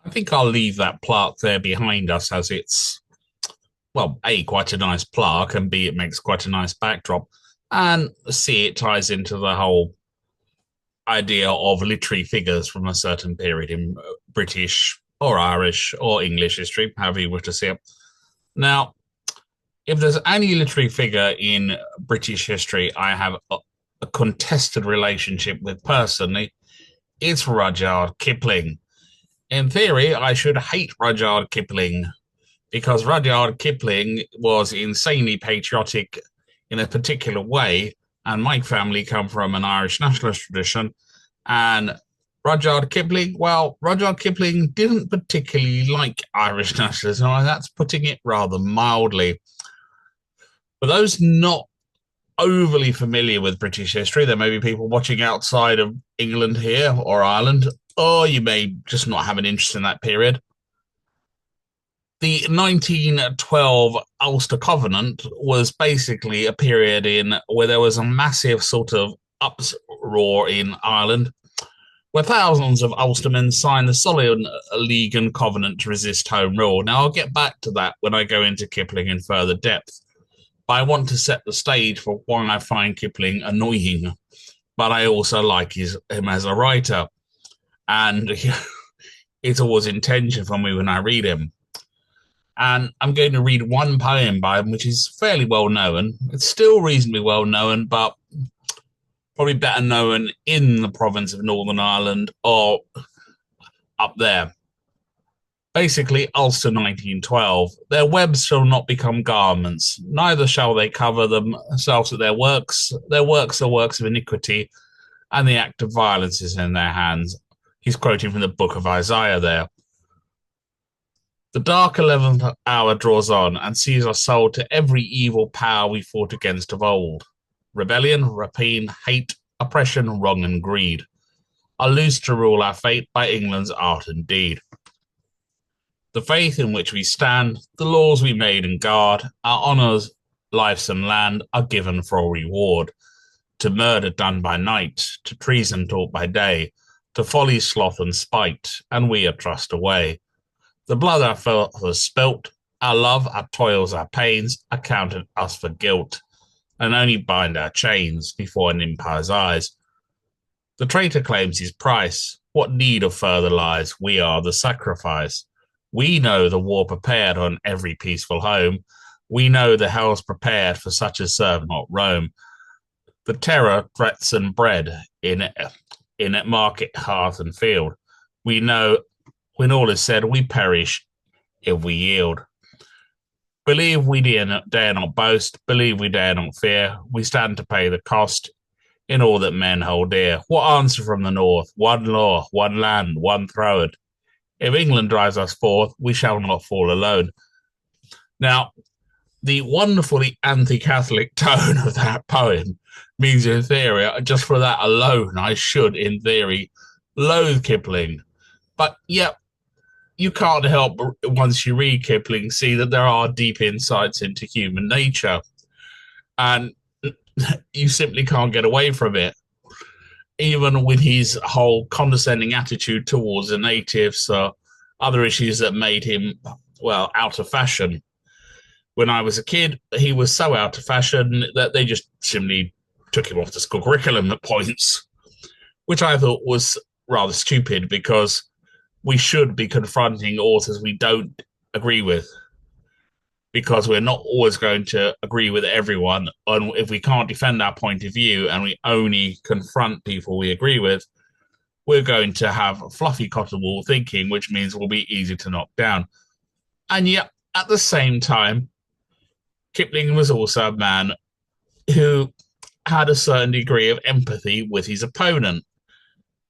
I think I'll leave that plaque there behind us as it's, well, A, quite a nice plaque, and B, it makes quite a nice backdrop. And C, it ties into the whole idea of literary figures from a certain period in British or Irish or English history, however you wish to see it. Now, if there's any literary figure in British history I have a contested relationship with personally, it's Rudyard Kipling. In theory, I should hate Rudyard Kipling because Rudyard Kipling was insanely patriotic in a particular way, and my family come from an Irish nationalist tradition. And Rudyard Kipling, well, Rudyard Kipling didn't particularly like Irish nationalism, and that's putting it rather mildly. For those not overly familiar with British history, there may be people watching outside of England here or Ireland, or you may just not have an interest in that period. The 1912 Ulster Covenant was basically a period in where there was a massive sort of uproar in Ireland, where thousands of Ulstermen signed the Solid League and Covenant to resist Home Rule. Now, I'll get back to that when I go into Kipling in further depth, but I want to set the stage for why I find Kipling annoying, but I also like him as a writer, and it's always in tension for me when I read him. And I'm going to read one poem by him, which is fairly well known. It's still reasonably well known, but probably better known in the province of Northern Ireland or up there. Basically, Ulster 1912. Their webs shall not become garments, neither shall they cover themselves with their works. Their works are works of iniquity, and the act of violence is in their hands. He's quoting from the book of Isaiah there. The dark 11th hour draws on and sees us sold to every evil power we fought against of old. Rebellion, rapine, hate, oppression, wrong, and greed are loose to rule our fate by England's art and deed. The faith in which we stand, the laws we made and guard, our honours, lives, and land are given for a reward. To murder done by night, to treason taught by day, to folly, sloth, and spite, and we are trussed away. The blood our fathers spilt, our love, our toils, our pains, accounted us for guilt, and only bind our chains before an empire's eyes. The traitor claims his price. What need of further lies? We are the sacrifice. We know the war prepared on every peaceful home. We know the hell's prepared for such as serve not Rome. The terror, threats, and bread in market, hearth, and field. We know when all is said, we perish if we yield. Believe we dare not boast, believe we dare not fear. We stand to pay the cost in all that men hold dear. What answer from the north? One law, one land, one throne. If England drives us forth, we shall not fall alone. Now, the wonderfully anti-Catholic tone of that poem means, in theory, just for that alone, I should, in theory, loathe Kipling. But yet, you can't help, once you read Kipling, see that there are deep insights into human nature. And you simply can't get away from it. Even with his whole condescending attitude towards the natives, other issues that made him, well, out of fashion. When I was a kid, he was so out of fashion that they just simply took him off the school curriculum at points, which I thought was rather stupid because we should be confronting authors we don't agree with, because we're not always going to agree with everyone. And if we can't defend our point of view and we only confront people we agree with, we're going to have fluffy cotton wool thinking, which means we'll be easy to knock down. And yet, at the same time, Kipling was also a man who had a certain degree of empathy with his opponent.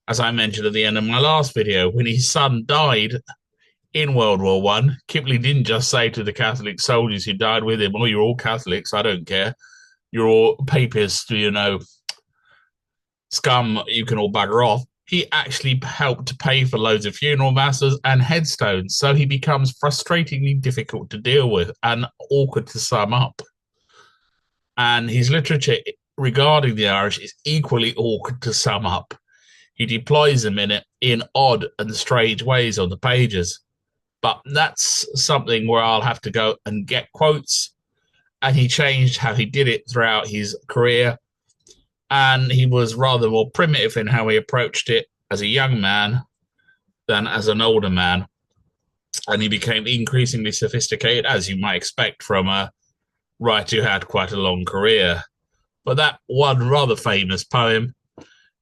As I mentioned at the end of my last video, when his son died in World War One, Kipling didn't just say to the Catholic soldiers who died with him, "Oh, you're all Catholics, I don't care. You're all papists, scum, you can all bugger off." He actually helped to pay for loads of funeral masses and headstones, so he becomes frustratingly difficult to deal with and awkward to sum up. And his literature regarding the Irish is equally awkward to sum up. he deploys them in it in odd and strange ways on the pages. But that's something where I'll have to go and get quotes. And he changed how he did it throughout his career. And he was rather more primitive in how he approached it as a young man than as an older man. And he became increasingly sophisticated, as you might expect from a writer who had quite a long career. But that one rather famous poem,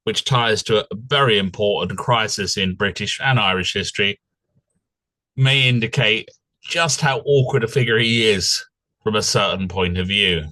which ties to a very important crisis in British and Irish history, may indicate just how awkward a figure he is from a certain point of view.